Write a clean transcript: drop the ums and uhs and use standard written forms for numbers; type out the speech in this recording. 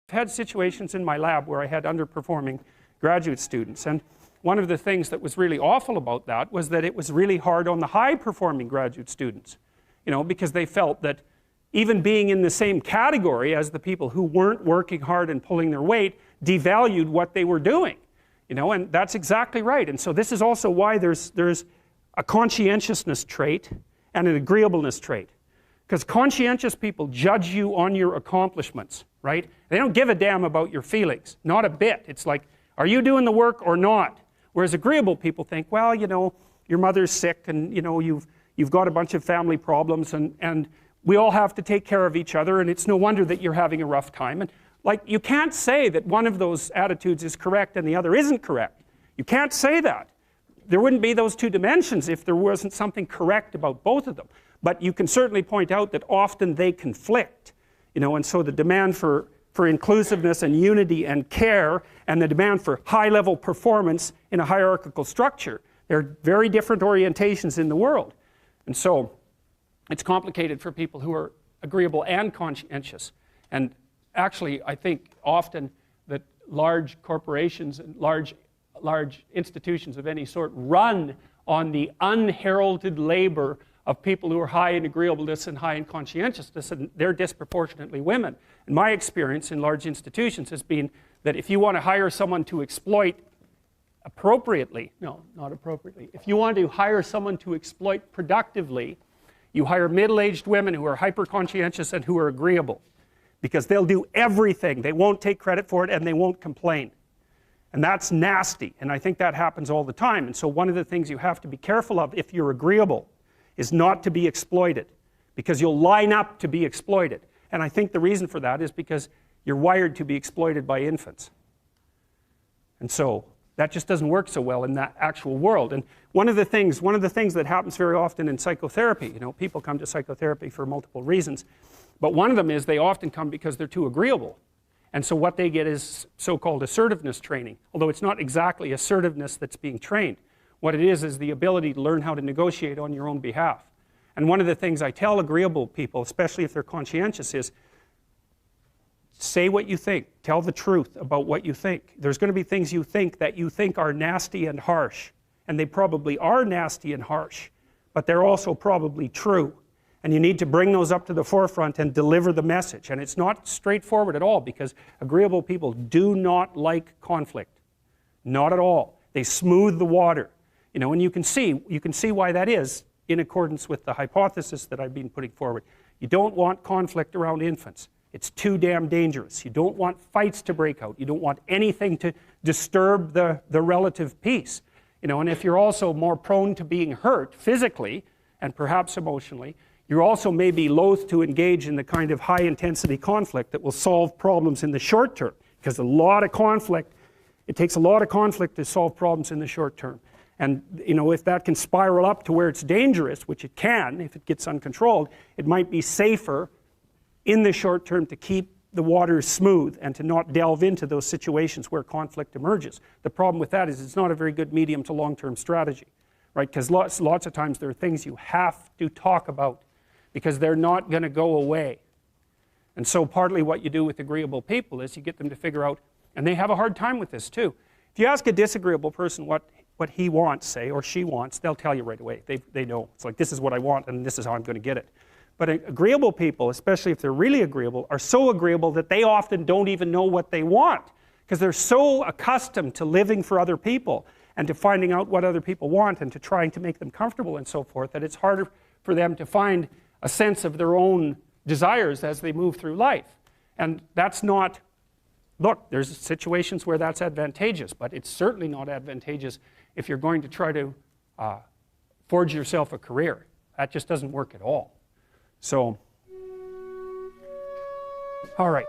had situations in my lab where I had underperforming graduate students, and one of the things that was really awful about that was that it was really hard on the high-performing graduate students, you know, because they felt that even being in the same category as the people who weren't working hard and pulling their weight devalued what they were doing, you know, and that's exactly right. And so this is also why there's a conscientiousness trait and an agreeableness trait. Because conscientious people judge you on your accomplishments, right? They don't give a damn about your feelings, not a bit. It's like, are you doing the work or not? Whereas agreeable people think, well, you know, your mother's sick and, you know, you've got a bunch of family problems and we all have to take care of each other and it's no wonder that you're having a rough time. And like, you can't say that one of those attitudes is correct and the other isn't correct. You can't say that. There wouldn't be those two dimensions if there wasn't something correct about both of them. But you can certainly point out that often they conflict, you know, and so the demand for inclusiveness and unity and care and the demand for high-level performance in a hierarchical structure, they're very different orientations in the world. And so it's complicated for people who are agreeable and conscientious. And actually, I think often that large corporations and large institutions of any sort run on the unheralded labor of people who are high in agreeableness and high in conscientiousness, and they're disproportionately women. And my experience in large institutions has been that if you want to hire someone to exploit appropriately, no, not appropriately, if you want to hire someone to exploit productively, you hire middle-aged women who are hyper-conscientious and who are agreeable, because they'll do everything. They won't take credit for it and they won't complain. And that's nasty, and I think that happens all the time. And so one of the things you have to be careful of if you're agreeable is not to be exploited, because you'll line up to be exploited. And I think the reason for that is because you're wired to be exploited by infants. And so that just doesn't work so well in that actual world. And one of the things that happens very often in psychotherapy, you know, people come to psychotherapy for multiple reasons, but one of them is they often come because they're too agreeable. And so what they get is so-called assertiveness training, although it's not exactly assertiveness that's being trained. What it is the ability to learn how to negotiate on your own behalf. And one of the things I tell agreeable people, especially if they're conscientious, is say what you think. Tell the truth about what you think. There's going to be things you think that you think are nasty and harsh. And they probably are nasty and harsh. But they're also probably true. And you need to bring those up to the forefront and deliver the message. And it's not straightforward at all, because agreeable people do not like conflict. Not at all. They smooth the water. You know, and you can see why that is in accordance with the hypothesis that I've been putting forward. You don't want conflict around infants. It's too damn dangerous. You don't want fights to break out. You don't want anything to disturb the relative peace. You know, and if you're also more prone to being hurt physically and perhaps emotionally, you're also maybe loath to engage in the kind of high-intensity conflict that will solve problems in the short term, because it takes a lot of conflict to solve problems in the short term. And, you know, if that can spiral up to where it's dangerous, which it can if it gets uncontrolled, it might be safer in the short term to keep the waters smooth and to not delve into those situations where conflict emerges. The problem with that is it's not a very good medium to long-term strategy, right? Because lots of times there are things you have to talk about because they're not going to go away. And so partly what you do with agreeable people is you get them to figure out, and they have a hard time with this too. If you ask a disagreeable person what he wants, say, or she wants, they'll tell you right away. They know. It's like, this is what I want and this is how I'm going to get it. But agreeable people, especially if they're really agreeable, are so agreeable that they often don't even know what they want, because they're so accustomed to living for other people and to finding out what other people want and to trying to make them comfortable and so forth, that it's harder for them to find a sense of their own desires as they move through life. And that's not, look, there's situations where that's advantageous, but it's certainly not advantageous if you're going to try to forge yourself a career. That just doesn't work at all. So, all right.